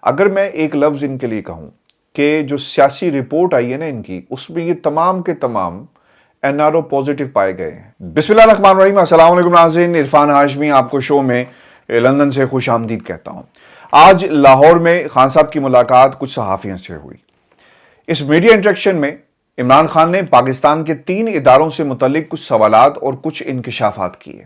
اگر میں ایک لفظ ان کے لیے کہوں کہ جو سیاسی رپورٹ آئی ہے نا ان کی، اس میں یہ تمام کے تمام این آر او پازیٹیو پائے گئے ہیں۔ بسم اللہ الرحمن الرحیم۔ السلام علیکم ناظرین، عرفان ہاشمی آپ کو شو میں لندن سے خوش آمدید کہتا ہوں۔ آج لاہور میں خان صاحب کی ملاقات کچھ صحافیوں سے ہوئی۔ اس میڈیا انٹریکشن میں عمران خان نے پاکستان کے 3 اداروں سے متعلق کچھ سوالات اور کچھ انکشافات کیے۔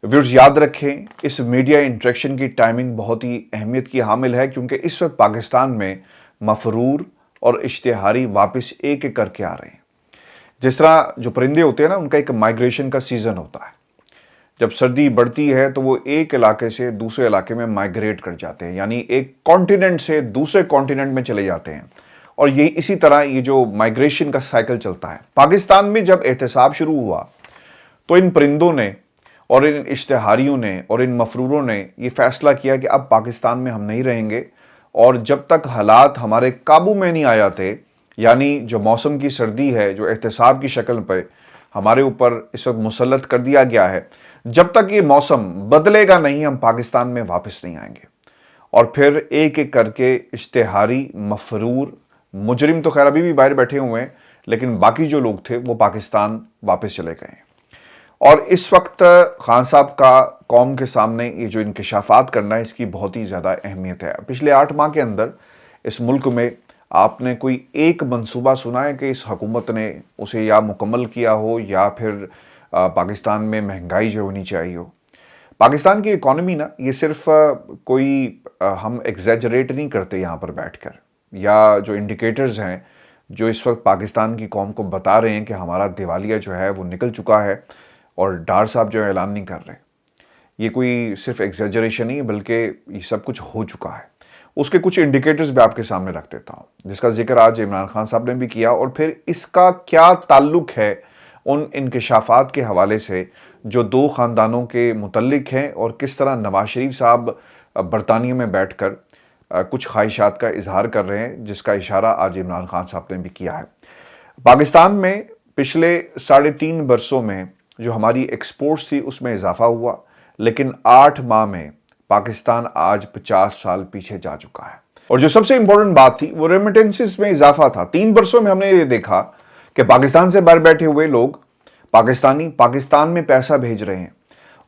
ویورز یاد رکھیں، اس میڈیا انٹریکشن کی ٹائمنگ بہت ہی اہمیت کی حامل ہے، کیونکہ اس وقت پاکستان میں مفرور اور اشتہاری واپس ایک ایک کر کے آ رہے ہیں۔ جس طرح جو پرندے ہوتے ہیں نا، ان کا ایک مائیگریشن کا سیزن ہوتا ہے۔ جب سردی بڑھتی ہے تو وہ ایک علاقے سے دوسرے علاقے میں مائیگریٹ کر جاتے ہیں، یعنی ایک کانٹیننٹ سے دوسرے کانٹیننٹ میں چلے جاتے ہیں، اور یہ اسی طرح یہ جو مائیگریشن کا سائیکل چلتا ہے۔ پاکستان میں جب احتساب شروع ہوا تو ان پرندوں نے اور ان اشتہاریوں نے اور ان مفروروں نے یہ فیصلہ کیا کہ اب پاکستان میں ہم نہیں رہیں گے، اور جب تک حالات ہمارے قابو میں نہیں آ جاتے، یعنی جو موسم کی سردی ہے جو احتساب کی شکل پہ ہمارے اوپر اس وقت مسلط کر دیا گیا ہے، جب تک یہ موسم بدلے گا نہیں، ہم پاکستان میں واپس نہیں آئیں گے۔ اور پھر ایک ایک کر کے اشتہاری، مفرور، مجرم تو خیر ابھی بھی باہر بیٹھے ہوئے ہیں، لیکن باقی جو لوگ تھے وہ پاکستان واپس چلے گئے ہیں۔ اور اس وقت خان صاحب کا قوم کے سامنے یہ جو انکشافات کرنا ہے، اس کی بہت ہی زیادہ اہمیت ہے۔ پچھلے 8 ماہ کے اندر اس ملک میں آپ نے کوئی ایک منصوبہ سنا ہے کہ اس حکومت نے اسے یا مکمل کیا ہو یا پھر پاکستان میں مہنگائی جو ہونی چاہیے ہو؟ پاکستان کی اکانومی نا، یہ صرف کوئی ہم ایگزیجریٹ نہیں کرتے یہاں پر بیٹھ کر، یا جو انڈیکیٹرز ہیں جو اس وقت پاکستان کی قوم کو بتا رہے ہیں کہ ہمارا دیوالیہ جو ہے وہ نکل چکا ہے، اور ڈار صاحب جو اعلان نہیں کر رہے، یہ کوئی صرف ایگزیجریشن نہیں ہے، بلکہ یہ سب کچھ ہو چکا ہے۔ اس کے کچھ انڈیکیٹرز بھی آپ کے سامنے رکھ دیتا ہوں، جس کا ذکر آج عمران خان صاحب نے بھی کیا، اور پھر اس کا کیا تعلق ہے ان انکشافات کے حوالے سے جو 2 خاندانوں کے متعلق ہیں، اور کس طرح نواز شریف صاحب برطانیہ میں بیٹھ کر کچھ خواہشات کا اظہار کر رہے ہیں، جس کا اشارہ آج عمران خان صاحب نے بھی کیا ہے۔ پاکستان میں پچھلے 3.5 برسوں میں جو ہماری ایکسپورٹس تھی اس میں اضافہ ہوا، لیکن 8 ماہ میں پاکستان آج 50 سال پیچھے جا چکا ہے۔ اور جو سب سے امپورٹنٹ بات تھی وہ ریمیٹنسز میں اضافہ تھا۔ 3 برسوں میں ہم نے یہ دیکھا کہ پاکستان سے باہر بیٹھے ہوئے لوگ پاکستانی پاکستان میں پیسہ بھیج رہے ہیں،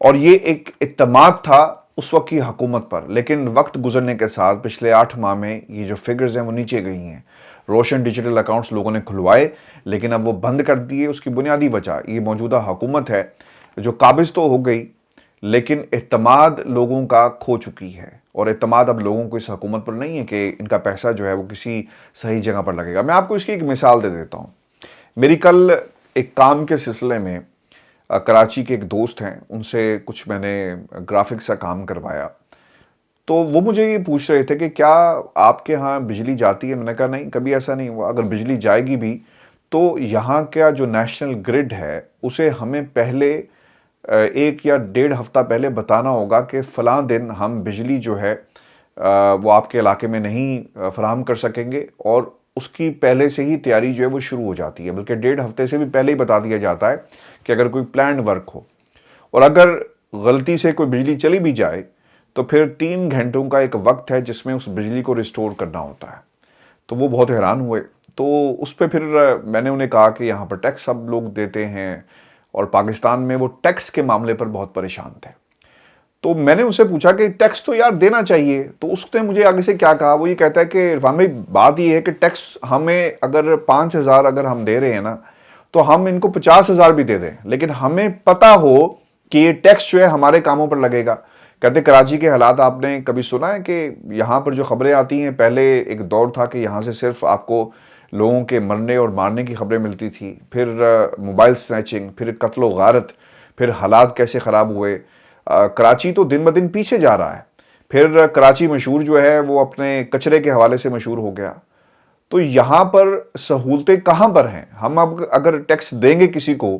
اور یہ ایک اعتماد تھا اس وقت کی حکومت پر، لیکن وقت گزرنے کے ساتھ پچھلے 8 ماہ میں یہ جو فگرز ہیں وہ نیچے گئی ہیں۔ روشن ڈیجیٹل اکاؤنٹس لوگوں نے کھلوائے، لیکن اب وہ بند کر دیے۔ اس کی بنیادی وجہ یہ موجودہ حکومت ہے جو قابض تو ہو گئی، لیکن اعتماد لوگوں کا کھو چکی ہے، اور اعتماد اب لوگوں کو اس حکومت پر نہیں ہے کہ ان کا پیسہ جو ہے وہ کسی صحیح جگہ پر لگے گا۔ میں آپ کو اس کی ایک مثال دے دیتا ہوں۔ میری کل ایک کام کے سلسلے میں کراچی کے ایک دوست ہیں، ان سے کچھ میں نے گرافکس کا کام کروایا، تو وہ مجھے یہ پوچھ رہے تھے کہ کیا آپ کے ہاں بجلی جاتی ہے؟ میں نے کہا نہیں، کبھی ایسا نہیں ہوا۔ اگر بجلی جائے گی بھی تو یہاں کا جو نیشنل گرڈ ہے اسے ہمیں پہلے 1 یا 1.5 ہفتہ پہلے بتانا ہوگا کہ فلاں دن ہم بجلی جو ہے وہ آپ کے علاقے میں نہیں فراہم کر سکیں گے، اور اس کی پہلے سے ہی تیاری جو ہے وہ شروع ہو جاتی ہے، بلکہ 1.5 ہفتے سے بھی پہلے ہی بتا دیا جاتا ہے کہ اگر کوئی پلانڈ ورک ہو، اور اگر غلطی سے کوئی بجلی چلی بھی جائے تو پھر 3 گھنٹوں کا ایک وقت ہے جس میں اس بجلی کو ریسٹور کرنا ہوتا ہے۔ تو وہ بہت حیران ہوئے، تو اس پہ پھر میں نے انہیں کہا کہ یہاں پر ٹیکس سب لوگ دیتے ہیں، اور پاکستان میں وہ ٹیکس کے معاملے پر بہت پریشان تھے۔ تو میں نے ان سے پوچھا کہ ٹیکس تو یار دینا چاہیے، تو اس نے مجھے آگے سے کیا کہا، وہ یہ کہتا ہے کہ عرفان بھائی بات یہ ہے کہ ٹیکس ہمیں اگر 5,000 اگر ہم دے رہے ہیں نا، تو ہم ان کو 50,000 بھی دے دیں، لیکن ہمیں پتہ ہو کہ یہ ٹیکس جو ہے ہمارے کاموں پر لگے گا۔ کہتے کراچی کے حالات آپ نے کبھی سنا ہے کہ یہاں پر جو خبریں آتی ہیں، پہلے ایک دور تھا کہ یہاں سے صرف آپ کو لوگوں کے مرنے اور مارنے کی خبریں ملتی تھی، پھر موبائل سنیچنگ، پھر قتل و غارت، پھر حالات کیسے خراب ہوئے۔ کراچی تو دن بدن پیچھے جا رہا ہے۔ پھر کراچی مشہور جو ہے وہ اپنے کچرے کے حوالے سے مشہور ہو گیا۔ تو یہاں پر سہولتیں کہاں پر ہیں؟ ہم اب اگر ٹیکس دیں گے کسی کو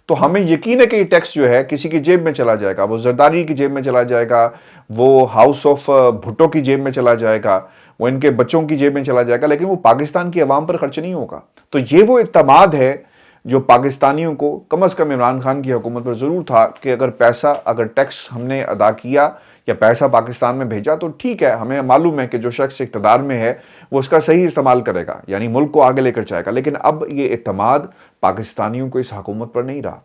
تو ہمیں یقین ہے کہ یہ ٹیکس جو ہے کسی کی جیب میں چلا جائے گا، وہ زرداری کی جیب میں چلا جائے گا، وہ ہاؤس آف بھٹو کی جیب میں چلا جائے گا، وہ ان کے بچوں کی جیب میں چلا جائے گا، لیکن وہ پاکستان کی عوام پر خرچ نہیں ہوگا۔ تو یہ وہ اعتماد ہے جو پاکستانیوں کو کم از کم عمران خان کی حکومت پر ضرور تھا کہ اگر پیسہ، اگر ٹیکس ہم نے ادا کیا یا پیسہ پاکستان میں بھیجا تو ٹھیک ہے، ہمیں معلوم ہے کہ جو شخص اقتدار میں ہے وہ اس کا صحیح استعمال کرے گا، یعنی ملک کو آگے لے کر جائے گا۔ لیکن اب یہ اعتماد پاکستانیوں کو اس حکومت پر نہیں رہا،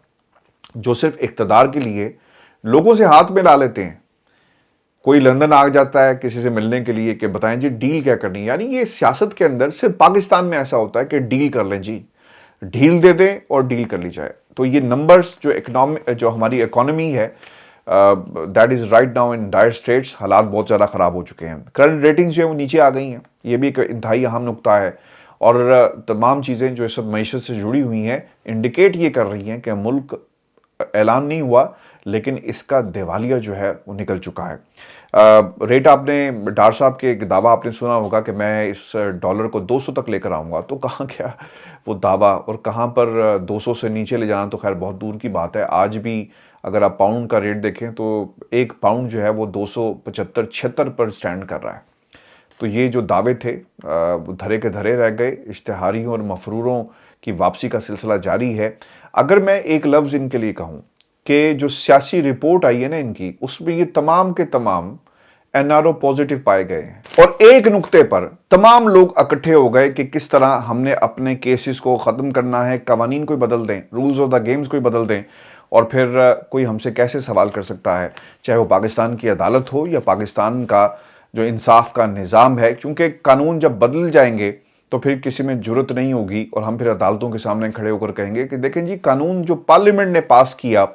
جو صرف اقتدار کے لیے لوگوں سے ہاتھ میں لا لیتے ہیں۔ کوئی لندن آ جاتا ہے کسی سے ملنے کے لیے کہ بتائیں جی ڈیل کیا کرنی ہے، یعنی یہ سیاست کے اندر صرف پاکستان میں ایسا ہوتا ہے کہ ڈیل کر لیں جی، ڈیل دے دیں اور ڈیل کر لی جائے۔ تو یہ نمبرز جو ہماری اکانومی ہے that is right now in dire straits, حالات بہت زیادہ خراب ہو چکے ہیں۔ کرنٹ ریٹنگز جو ہیں وہ نیچے آ گئی ہیں، یہ بھی ایک انتہائی اہم نقطہ ہے، اور تمام چیزیں جو اس وقت معیشت سے جڑی ہوئی ہیں انڈیکیٹ یہ کر رہی ہیں کہ ملک اعلان نہیں ہوا لیکن اس کا دیوالیہ جو ہے وہ نکل چکا ہے۔ ریٹ آپ نے ڈار صاحب کے دعویٰ آپ نے سنا ہوگا کہ میں اس ڈالر کو 200 تک لے کر آؤں گا، تو کہاں گیا وہ دعویٰ، اور کہاں پر 200 سے نیچے لے جانا تو خیر بہت دور کی بات ہے۔ آج بھی اگر آپ پاؤنڈ کا ریٹ دیکھیں تو ایک پاؤنڈ جو ہے وہ 275-76 پر سٹینڈ کر رہا ہے۔ تو یہ جو دعوے تھے وہ دھرے کے دھرے رہ گئے، اشتہاریوں اور مفروروں کی واپسی کا سلسلہ جاری ہے۔ اگر میں ایک لفظ ان کے لیے کہوں کہ جو سیاسی رپورٹ آئی ہے نا ان کی، اس میں یہ تمام کے تمام این آر او پازیٹیو پائے گئے ہیں، اور ایک نقطے پر تمام لوگ اکٹھے ہو گئے کہ کس طرح ہم نے اپنے کیسز کو ختم کرنا ہے، قوانین کوئی بدل دیں، رولز آف دا گیمز کوئی بدل دیں، اور پھر کوئی ہم سے کیسے سوال کر سکتا ہے، چاہے وہ پاکستان کی عدالت ہو یا پاکستان کا جو انصاف کا نظام ہے، کیونکہ قانون جب بدل جائیں گے تو پھر کسی میں جرت نہیں ہوگی، اور ہم پھر عدالتوں کے سامنے کھڑے ہو کر کہیں گے کہ دیکھیں جی قانون جو پارلیمنٹ نے پاس کیا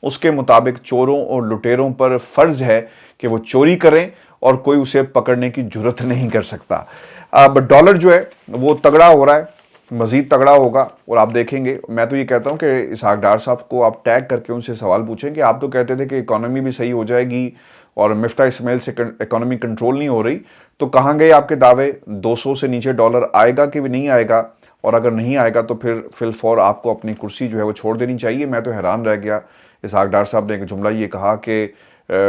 اس کے مطابق چوروں اور لٹیروں پر فرض ہے کہ وہ چوری کریں اور کوئی اسے پکڑنے کی جرت نہیں کر سکتا۔ اب ڈالر جو ہے وہ تگڑا ہو رہا ہے، مزید تگڑا ہوگا، اور آپ دیکھیں گے، میں تو یہ کہتا ہوں کہ اسحاق ڈار صاحب کو آپ ٹیگ کر کے ان سے سوال پوچھیں کہ آپ تو کہتے تھے کہ اکانومی بھی صحیح ہو جائے گی اور مفتاح اسماعیل سے اکانومی کنٹرول نہیں ہو رہی، تو کہاں گئے آپ کے دعوے؟ 200 سے نیچے ڈالر آئے گا کہ بھی نہیں آئے گا؟ اور اگر نہیں آئے گا تو پھر فی الفور آپ کو اپنی کرسی جو ہے وہ چھوڑ دینی چاہیے۔ میں تو حیران رہ گیا، اسحاق ڈار صاحب نے ایک جملہ یہ کہا کہ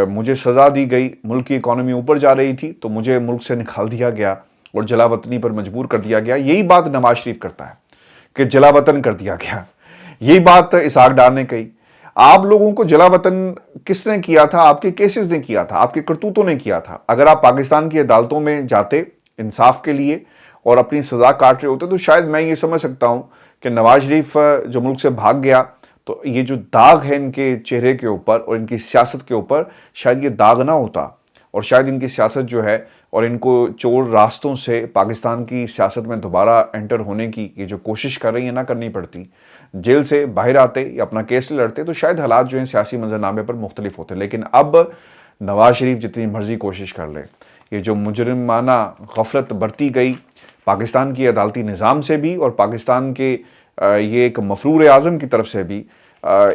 مجھے سزا دی گئی، ملک کی اکانومی اوپر جا رہی تھی تو مجھے ملک سے نکال دیا گیا اور جلا وطنی پر مجبور کر دیا گیا۔ یہی بات نواز شریف کرتا ہے کہ جلا وطن کر دیا گیا، یہی بات اسحاق ڈار نے کہی۔ آپ لوگوں کو جلا وطن کس نے کیا تھا؟ آپ کے کیسز نے کیا تھا، آپ کے کرتوتوں نے کیا تھا۔ اگر آپ پاکستان کی عدالتوں میں جاتے انصاف کے لیے اور اپنی سزا کاٹ رہے ہوتے تو شاید میں یہ سمجھ سکتا ہوں کہ نواز شریف جو ملک سے بھاگ گیا تو یہ جو داغ ہے ان کے چہرے کے اوپر اور ان کی سیاست کے اوپر، شاید یہ داغ نہ ہوتا، اور شاید ان کی سیاست جو ہے اور ان کو چور راستوں سے پاکستان کی سیاست میں دوبارہ انٹر ہونے کی یہ جو کوشش کر رہی ہیں نہ کرنی پڑتی، جیل سے باہر آتے یا اپنا کیس لڑتے تو شاید حالات جو ہیں سیاسی منظرنامے پر مختلف ہوتے۔ لیکن اب نواز شریف جتنی مرضی کوشش کر لے، یہ جو مجرمانہ غفلت برتی گئی پاکستان کی عدالتی نظام سے بھی اور پاکستان کے یہ ایک مفرور اعظم کی طرف سے بھی،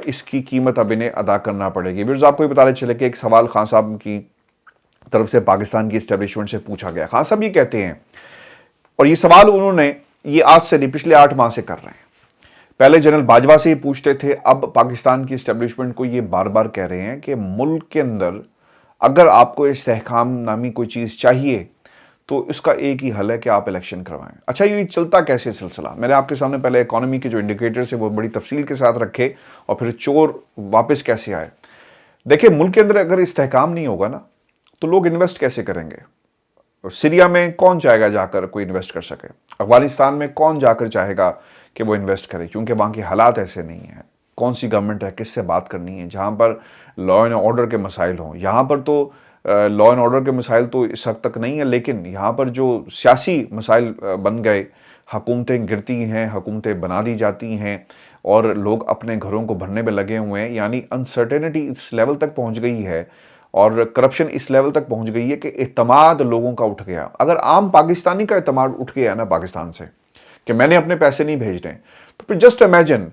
اس کی قیمت اب انہیں ادا کرنا پڑے گی۔ ویورز آپ کو بھی بتانے چلے کہ ایک سوال خان صاحب کی طرف سے پاکستان کی اسٹیبلشمنٹ سے پوچھا گیا۔ خان صاحب یہ کہتے ہیں، اور یہ سوال انہوں نے یہ آج سے نہیں پچھلے 8 ماہ سے کر رہے ہیں، پہلے جنرل باجوہ سے یہ پوچھتے تھے، اب پاکستان کی اسٹیبلشمنٹ کو یہ بار بار کہہ رہے ہیں کہ ملک کے اندر اگر آپ کو استحکام نامی کوئی چیز چاہیے تو اس کا ایک ہی حل ہے کہ آپ الیکشن کروائیں۔ اچھا یہ چلتا کیسے سلسلہ؟ میں نے آپ کے سامنے پہلے اکانومی کے جو انڈیکیٹرز ہیں وہ بڑی تفصیل کے ساتھ رکھے، اور پھر چور واپس کیسے آئے۔ دیکھیں ملک کے اندر اگر استحکام نہیں ہوگا نا تو لوگ انویسٹ کیسے کریں گے؟ سیریا میں کون چاہے گا جا کر کوئی انویسٹ کر سکے؟ افغانستان میں کون جا کر چاہے گا کہ وہ انویسٹ کرے؟ کیونکہ وہاں کے حالات ایسے نہیں ہیں۔ کون سی گورنمنٹ ہے، کس سے بات کرنی ہے؟ جہاں پر لا اینڈ آرڈر کے مسائل ہوں، یہاں پر تو لا اینڈ آرڈر کے مسائل تو اس حد تک نہیں ہے، لیکن یہاں پر جو سیاسی مسائل بن گئے، حکومتیں گرتی ہیں، حکومتیں بنا دی جاتی ہیں، اور لوگ اپنے گھروں کو بھرنے میں لگے ہوئے ہیں، یعنی انسرٹینٹی اس لیول تک پہنچ گئی ہے اور کرپشن اس لیول تک پہنچ گئی ہے کہ اعتماد لوگوں کا اٹھ گیا۔ اگر عام پاکستانی کا اعتماد اٹھ گیا نا پاکستان سے کہ میں نے اپنے پیسے نہیں بھیجنے، تو پھر جسٹ امیجن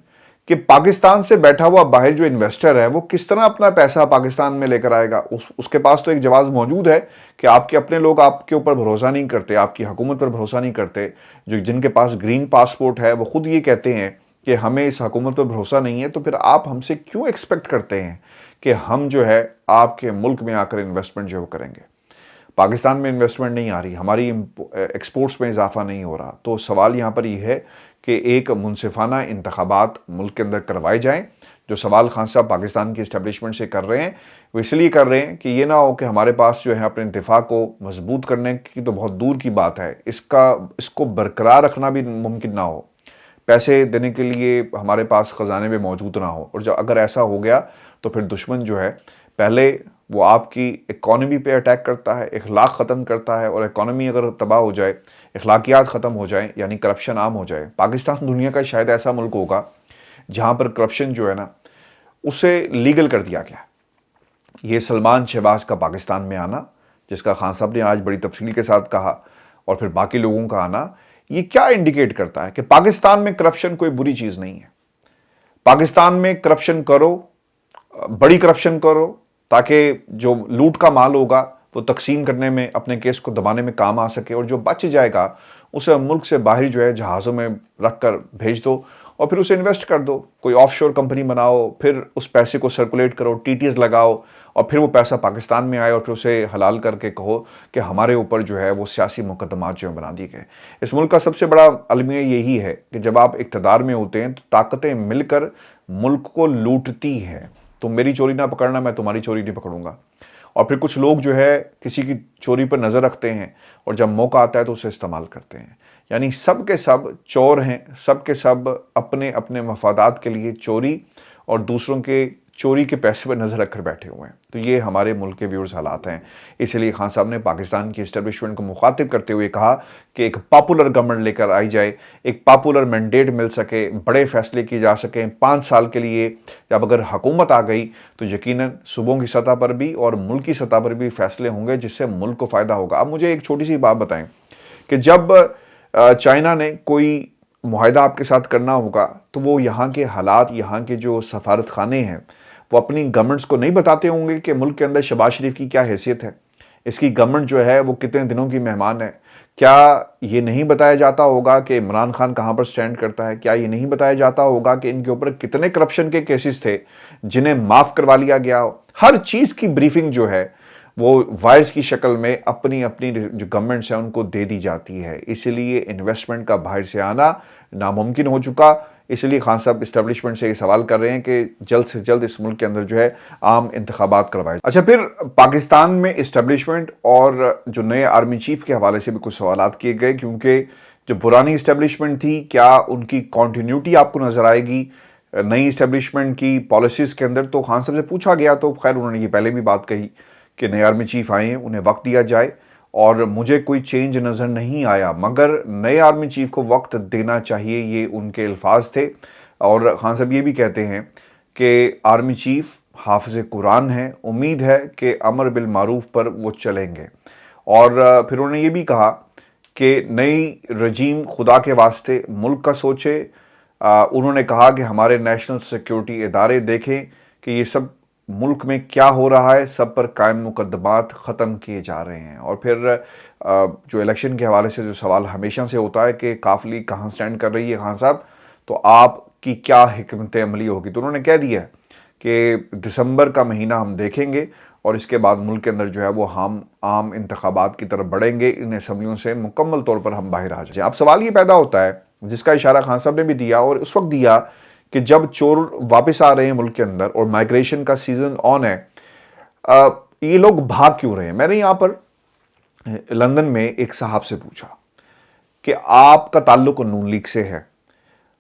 کہ پاکستان سے بیٹھا ہوا باہر جو انویسٹر ہے وہ کس طرح اپنا پیسہ پاکستان میں لے کر آئے گا؟ اس کے پاس تو ایک جواز موجود ہے کہ آپ کے اپنے لوگ آپ کے اوپر بھروسہ نہیں کرتے، آپ کی حکومت پر بھروسہ نہیں کرتے، جن کے پاس گرین پاسپورٹ ہے وہ خود یہ کہتے ہیں کہ ہمیں اس حکومت پر بھروسہ نہیں ہے، تو پھر آپ ہم سے کیوں ایکسپیکٹ کرتے ہیں کہ ہم جو ہے آپ کے ملک میں آ کر انویسٹمنٹ جو کریں گے؟ پاکستان میں انویسٹمنٹ نہیں آ رہی، ہماری ایکسپورٹس میں اضافہ نہیں ہو رہا، تو سوال یہاں پر یہ ہے کہ ایک منصفانہ انتخابات ملک کے اندر کروائے جائیں جو سوال خان صاحب پاکستان کی اسٹیبلشمنٹ سے کر رہے ہیں وہ اس لیے کر رہے ہیں کہ یہ نہ ہو کہ ہمارے پاس جو ہے اپنے دفاع کو مضبوط کرنے کی تو بہت دور کی بات ہے، اس کو برقرار رکھنا بھی ممکن نہ ہو، پیسے دینے کے لیے ہمارے پاس خزانے میں موجود نہ ہو، اور اگر ایسا ہو گیا تو پھر دشمن جو ہے پہلے وہ آپ کی اکانومی پہ اٹیک کرتا ہے، اخلاق ختم کرتا ہے، اور اکانومی اگر تباہ ہو جائے، اخلاقیات ختم ہو جائیں، یعنی کرپشن عام ہو جائے۔ پاکستان دنیا کا شاید ایسا ملک ہوگا جہاں پر کرپشن جو ہے نا اسے لیگل کر دیا گیا۔ یہ سلمان شہباز کا پاکستان میں آنا، جس کا خان صاحب نے آج بڑی تفصیل کے ساتھ کہا، اور پھر باقی لوگوں کا آنا، یہ کیا انڈیکیٹ کرتا ہے کہ پاکستان میں کرپشن کوئی بری چیز نہیں ہے۔ پاکستان میں کرپشن کرو، بڑی کرپشن کرو، تاکہ جو لوٹ کا مال ہوگا وہ تقسیم کرنے میں، اپنے کیس کو دبانے میں کام آ سکے، اور جو بچ جائے گا اسے ملک سے باہر جو ہے جہازوں میں رکھ کر بھیج دو، اور پھر اسے انویسٹ کر دو، کوئی آف شور کمپنی بناؤ، پھر اس پیسے کو سرکولیٹ کرو، ٹی ٹی ایس لگاؤ، اور پھر وہ پیسہ پاکستان میں آئے، اور پھر اسے حلال کر کے کہو کہ ہمارے اوپر جو ہے وہ سیاسی مقدمات جو ہیں بنا دیے گئے۔ اس ملک کا سب سے بڑا المیہ یہی ہے کہ جب آپ اقتدار میں ہوتے ہیں تو طاقتیں مل کر ملک کو لوٹتی ہیں۔ تم میری چوری نہ پکڑنا، میں تمہاری چوری نہیں پکڑوں گا، اور پھر کچھ لوگ جو ہے کسی کی چوری پر نظر رکھتے ہیں، اور جب موقع آتا ہے تو اسے استعمال کرتے ہیں۔ یعنی سب کے سب چور ہیں، سب کے سب اپنے اپنے مفادات کے لیے چوری اور دوسروں کے چوری کے پیسے پر نظر رکھ کر بیٹھے ہوئے ہیں۔ تو یہ ہمارے ملک کے ویورز حالات ہیں۔ اس لیے خان صاحب نے پاکستان کی اسٹیبلشمنٹ کو مخاطب کرتے ہوئے کہا کہ ایک پاپولر گورنمنٹ لے کر آئی جائے، ایک پاپولر مینڈیٹ مل سکے، بڑے فیصلے کیے جا سکیں 5 سال کے لیے۔ جب اگر حکومت آ گئی تو یقیناً صوبوں کی سطح پر بھی اور ملکی سطح پر بھی فیصلے ہوں گے جس سے ملک کو فائدہ ہوگا۔ اب مجھے ایک چھوٹی سی بات بتائیں کہ جب چائنا نے کوئی معاہدہ آپ کے ساتھ کرنا ہوگا تو وہ یہاں کے حالات، یہاں کے جو سفارت خانے ہیں، وہ اپنی گورنمنٹس کو نہیں بتاتے ہوں گے کہ ملک کے اندر شہباز شریف کی کیا حیثیت ہے، اس کی گورنمنٹ جو ہے وہ کتنے دنوں کی مہمان ہے؟ کیا یہ نہیں بتایا جاتا ہوگا کہ عمران خان کہاں پر سٹینڈ کرتا ہے؟ کیا یہ نہیں بتایا جاتا ہوگا کہ ان کے اوپر کتنے کرپشن کے کیسز تھے جنہیں معاف کروا لیا گیا ہو؟ ہر چیز کی بریفنگ جو ہے وہ وائرس کی شکل میں اپنی جو گورنمنٹس ہیں ان کو دے دی جاتی ہے۔ اسی لیے انویسٹمنٹ کا باہر سے آنا ناممکن ہو چکا۔ اس لیے خان صاحب اسٹیبلشمنٹ سے یہ سوال کر رہے ہیں کہ جلد سے جلد اس ملک کے اندر جو ہے عام انتخابات کروائے۔ اچھا، پھر پاکستان میں اسٹیبلشمنٹ اور جو نئے آرمی چیف کے حوالے سے بھی کچھ سوالات کیے گئے، کیونکہ جو پرانی اسٹیبلشمنٹ تھی کیا ان کی کنٹینیوٹی آپ کو نظر آئے گی نئی اسٹیبلشمنٹ کی پالیسیز کے اندر؟ تو خان صاحب سے پوچھا گیا تو خیر انہوں نے یہ پہلے بھی بات کہی کہ نئے آرمی چیف آئے ہیں، انہیں وقت دیا جائے، اور مجھے کوئی چینج نظر نہیں آیا، مگر نئے آرمی چیف کو وقت دینا چاہیے، یہ ان کے الفاظ تھے۔ اور خان صاحب یہ بھی کہتے ہیں کہ آرمی چیف حافظ قرآن ہیں، امید ہے کہ امر بالمعروف پر وہ چلیں گے۔ اور پھر انہوں نے یہ بھی کہا کہ نئی رجیم خدا کے واسطے ملک کا سوچے۔ انہوں نے کہا کہ ہمارے نیشنل سیکیورٹی ادارے دیکھیں کہ یہ سب ملک میں کیا ہو رہا ہے، سب پر قائم مقدمات ختم کیے جا رہے ہیں۔ اور پھر جو الیکشن کے حوالے سے جو سوال ہمیشہ سے ہوتا ہے کہ کاف لیگ کہاں سٹینڈ کر رہی ہے خان صاحب، تو آپ کی کیا حکمت عملی ہوگی؟ تو انہوں نے کہہ دیا کہ دسمبر کا مہینہ ہم دیکھیں گے، اور اس کے بعد ملک کے اندر جو ہے وہ ہم عام انتخابات کی طرف بڑھیں گے، ان اسمبلیوں سے مکمل طور پر ہم باہر آ جائیں۔ اب سوال یہ پیدا ہوتا ہے جس کا اشارہ خان صاحب نے بھی دیا، اور اس وقت دیا کہ جب چور واپس آ رہے ہیں ملک کے اندر اور مائیگریشن کا سیزن آن ہے، یہ لوگ بھاگ کیوں رہے ہیں؟ میں نے یہاں پر لندن میں ایک صاحب سے پوچھا کہ آپ کا تعلق نون لیگ سے ہے،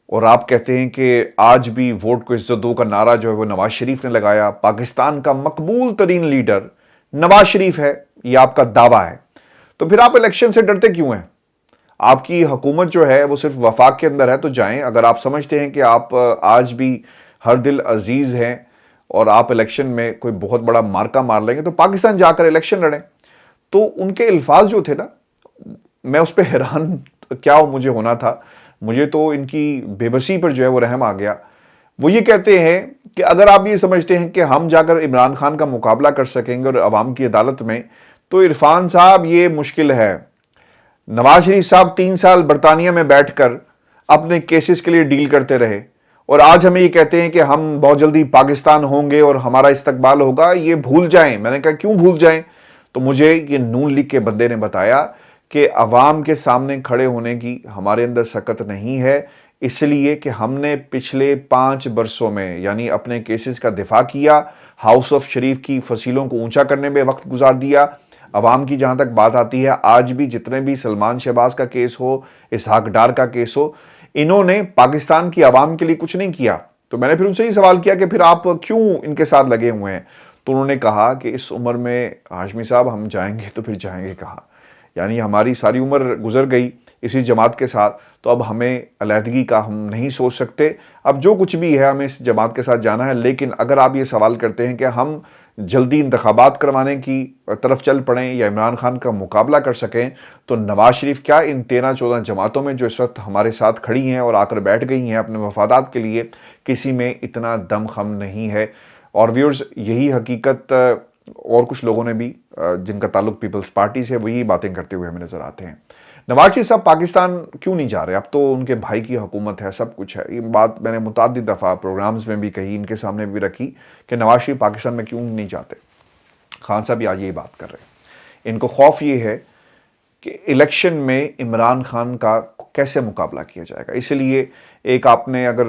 اور آپ کہتے ہیں کہ آج بھی ووٹ کو عزت دو کا نعرہ جو ہے وہ نواز شریف نے لگایا، پاکستان کا مقبول ترین لیڈر نواز شریف ہے، یہ آپ کا دعویٰ ہے، تو پھر آپ الیکشن سے ڈرتے کیوں ہیں؟ آپ کی حکومت جو ہے وہ صرف وفاق کے اندر ہے تو جائیں۔ اگر آپ سمجھتے ہیں کہ آپ آج بھی ہر دل عزیز ہیں اور آپ الیکشن میں کوئی بہت بڑا مارکا مار لیں گے تو پاکستان جا کر الیکشن لڑیں۔ تو ان کے الفاظ جو تھے نا، میں اس پہ حیران کیا مجھے ہونا تھا، مجھے تو ان کی بے بسی پر جو ہے وہ رحم آ گیا۔ وہ یہ کہتے ہیں کہ اگر آپ یہ سمجھتے ہیں کہ ہم جا کر عمران خان کا مقابلہ کر سکیں گے اور عوام کی عدالت میں، تو عرفان صاحب یہ مشکل ہے۔ نواز شریف صاحب 3 سال برطانیہ میں بیٹھ کر اپنے کیسز کے لیے ڈیل کرتے رہے، اور آج ہمیں یہ کہتے ہیں کہ ہم بہت جلدی پاکستان ہوں گے اور ہمارا استقبال ہوگا۔ یہ بھول جائیں۔ میں نے کہا کیوں بھول جائیں؟ تو مجھے یہ نون لیگ کے بندے نے بتایا کہ عوام کے سامنے کھڑے ہونے کی ہمارے اندر سکت نہیں ہے، اس لیے کہ ہم نے پچھلے 5 برسوں میں یعنی اپنے کیسز کا دفاع کیا، ہاؤس آف شریف کی فصیلوں کو اونچا کرنے میں وقت گزار دیا۔ عوام کی جہاں تک بات آتی ہے، آج بھی جتنے بھی سلمان شہباز کا کیس ہو، اسحاق ڈار کا کیس ہو، انہوں نے پاکستان کی عوام کے لیے کچھ نہیں کیا۔ تو میں نے پھر ان سے یہ سوال کیا کہ پھر آپ کیوں ان کے ساتھ لگے ہوئے ہیں؟ تو انہوں نے کہا کہ اس عمر میں ہاشمی صاحب ہم جائیں گے تو پھر جائیں گے کہاں؟ یعنی ہماری ساری عمر گزر گئی اسی جماعت کے ساتھ، تو اب ہمیں علیحدگی کا ہم نہیں سوچ سکتے، اب جو کچھ بھی ہے ہمیں اس جماعت کے ساتھ جانا ہے۔ لیکن اگر آپ یہ سوال کرتے ہیں کہ ہم جلدی انتخابات کروانے کی طرف چل پڑیں یا عمران خان کا مقابلہ کر سکیں، تو نواز شریف کیا ان 13-14 جماعتوں میں جو اس وقت ہمارے ساتھ کھڑی ہیں اور آ کر بیٹھ گئی ہیں اپنے مفادات کے لیے، کسی میں اتنا دم خم نہیں ہے۔ اور ویورز، یہی حقیقت اور کچھ لوگوں نے بھی جن کا تعلق پیپلز پارٹی سے، وہی باتیں کرتے ہوئے ہمیں نظر آتے ہیں۔ نواز شریف صاحب پاکستان کیوں نہیں جا رہے؟ اب تو ان کے بھائی کی حکومت ہے، سب کچھ ہے۔ یہ بات میں نے متعدد دفعہ پروگرامز میں بھی کہی، ان کے سامنے بھی رکھی کہ نواز شریف پاکستان میں کیوں نہیں جاتے۔ خان صاحب آج یہی بات کر رہے ہیں، ان کو خوف یہ ہے کہ الیکشن میں عمران خان کا کیسے مقابلہ کیا جائے گا۔ اس لیے ایک آپ نے اگر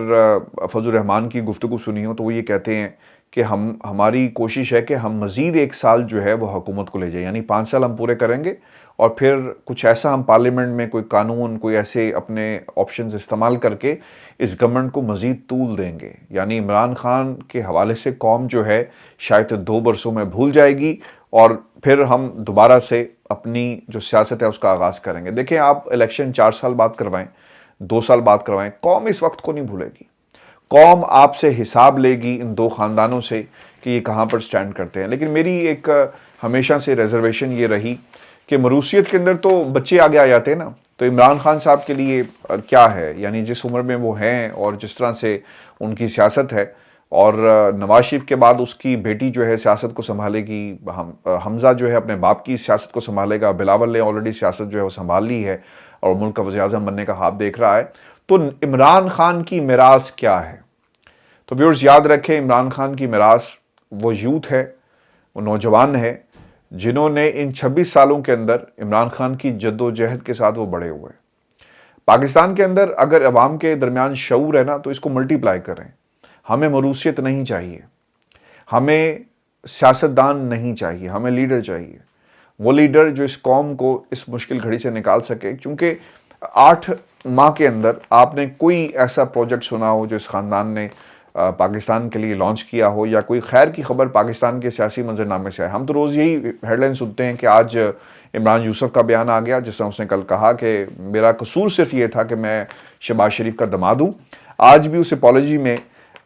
فضل الرحمان کی گفتگو سنی ہو تو وہ یہ کہتے ہیں کہ ہماری کوشش ہے کہ ہم مزید 1 سال جو ہے وہ حکومت کو لے جائیں، یعنی 5 سال ہم پورے کریں گے اور پھر کچھ ایسا ہم پارلیمنٹ میں کوئی قانون، کوئی ایسے اپنے آپشنز استعمال کر کے اس گورنمنٹ کو مزید طول دیں گے۔ یعنی عمران خان کے حوالے سے قوم جو ہے شاید 2 برسوں میں بھول جائے گی اور پھر ہم دوبارہ سے اپنی جو سیاست ہے اس کا آغاز کریں گے۔ دیکھیں، آپ الیکشن 4 سال بعد کروائیں، 2 سال بعد کروائیں، قوم اس وقت کو نہیں بھولے گی۔ قوم آپ سے حساب لے گی، ان 2 خاندانوں سے، کہ یہ کہاں پر سٹینڈ کرتے ہیں۔ لیکن میری ایک ہمیشہ سے ریزرویشن یہ رہی کہ مروثیت کے اندر تو بچے آگے آ جاتے ہیں نا، تو عمران خان صاحب کے لیے کیا ہے، یعنی جس عمر میں وہ ہیں اور جس طرح سے ان کی سیاست ہے، اور نواز شریف کے بعد اس کی بیٹی جو ہے سیاست کو سنبھالے گی، حمزہ جو ہے اپنے باپ کی سیاست کو سنبھالے گا، بلاول نے آلریڈی سیاست جو ہے وہ سنبھال لی ہے اور ملک کا وزیر اعظم بننے کا خواب دیکھ رہا ہے، تو عمران خان کی میراث کیا ہے؟ تو ویورز یاد رکھیں، عمران خان کی میراث وہ یوتھ ہے، وہ نوجوان ہے جنہوں نے ان 26 سالوں کے اندر عمران خان کی جد و جہد کے ساتھ وہ بڑے ہوئے۔ پاکستان کے اندر اگر عوام کے درمیان شعور ہے نا تو اس کو ملٹی پلائی کریں۔ ہمیں مروثیت نہیں چاہیے، ہمیں سیاستدان نہیں چاہیے، ہمیں لیڈر چاہیے، وہ لیڈر جو اس قوم کو اس مشکل گھڑی سے نکال سکے۔ کیونکہ 8 ماہ کے اندر آپ نے کوئی ایسا پروجیکٹ سنا ہو جو اس خاندان نے پاکستان کے لیے لانچ کیا ہو، یا کوئی خیر کی خبر پاکستان کے سیاسی منظرنامے سے آئے؟ ہم تو روز یہی ہیڈ لائن سنتے ہیں کہ آج عمران یوسف کا بیان آ گیا، جس طرح اس نے کل کہا کہ میرا قصور صرف یہ تھا کہ میں شہباز شریف کا داماد ہوں۔ آج بھی اس اپالوجی میں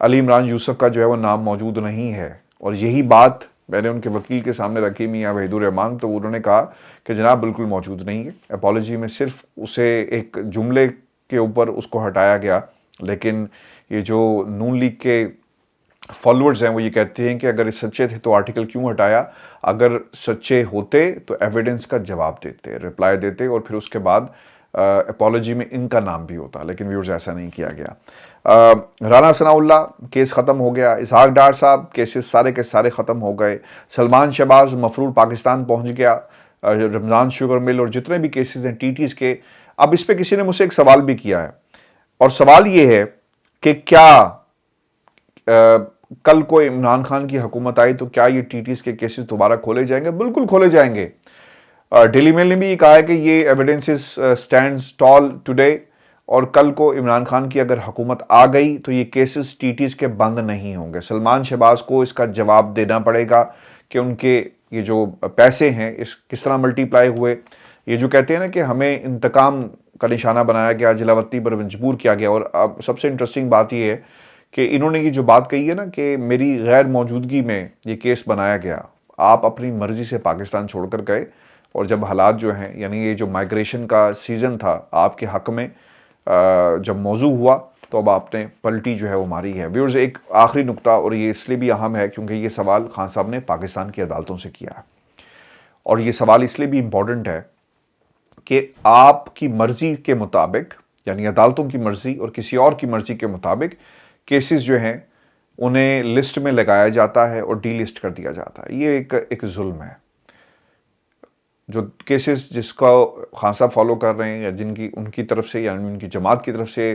علی عمران یوسف کا جو ہے وہ نام موجود نہیں ہے، اور یہی بات میں نے ان کے وکیل کے سامنے رکھی، میاں وحید الرحمان، تو انہوں نے کہا کہ جناب بالکل موجود نہیں ہے، اپالوجی میں صرف اسے ایک جملے کے اوپر اس کو ہٹایا گیا۔ لیکن یہ جو نون لیگ کے فالوورز ہیں وہ یہ کہتے ہیں کہ اگر اس سچے تھے تو آرٹیکل کیوں ہٹایا؟ اگر سچے ہوتے تو ایویڈنس کا جواب دیتے، رپلائی دیتے، اور پھر اس کے بعد اپالوجی میں ان کا نام بھی ہوتا، لیکن ویورز ایسا نہیں کیا گیا۔ رانا ثناء اللہ کیس ختم ہو گیا، اسحاق ڈار صاحب کیسز سارے کے سارے ختم ہو گئے، سلمان شہباز مفرور پاکستان پہنچ گیا، رمضان شوگر مل اور جتنے بھی کیسز ہیں ٹی کے۔ اب اس پہ کسی نے مجھ سے ایک سوال بھی کیا ہے، اور سوال یہ ہے کہ کیا کل کو عمران خان کی حکومت آئی تو کیا یہ ٹی کے کیسز دوبارہ کھولے جائیں گے؟ بالکل کھولے جائیں گے۔ ڈیلی میل نے بھی یہ کہا ہے کہ یہ ایویڈنسز سٹینڈز ٹال ٹوڈے، اور کل کو عمران خان کی اگر حکومت آ گئی تو یہ کیسز ٹیز کے بند نہیں ہوں گے۔ سلمان شہباز کو اس کا جواب دینا پڑے گا کہ ان کے یہ جو پیسے ہیں اس کس طرح ملٹی پلائی ہوئے۔ یہ جو کہتے ہیں نا کہ ہمیں انتقام کا نشانہ بنایا گیا، جلاوطنی پر مجبور کیا گیا، اور اب سب سے انٹرسٹنگ بات یہ ہے کہ انہوں نے یہ جو بات کہی ہے نا کہ میری غیر موجودگی میں یہ کیس بنایا گیا، آپ اپنی مرضی سے پاکستان چھوڑ کر گئے، اور جب حالات جو ہیں، یعنی یہ جو مائیگریشن کا سیزن تھا آپ کے حق میں جب موضوع ہوا تو اب آپ نے پلٹی جو ہے وہ ماری ہے۔ ویورز، ایک آخری نقطہ، اور یہ اس لیے بھی اہم ہے کیونکہ یہ سوال خان صاحب نے پاکستان کی عدالتوں سے کیا ہے، اور یہ سوال اس لیے بھی امپورٹنٹ ہے کہ آپ کی مرضی کے مطابق، یعنی عدالتوں کی مرضی اور کسی اور کی مرضی کے مطابق کیسز جو ہیں انہیں لسٹ میں لگایا جاتا ہے اور ڈی لسٹ کر دیا جاتا ہے۔ یہ ایک ظلم ہے۔ جو کیسز جس کا خان صاحب فالو کر رہے ہیں، یا ان کی طرف سے، یعنی ان کی جماعت کی طرف سے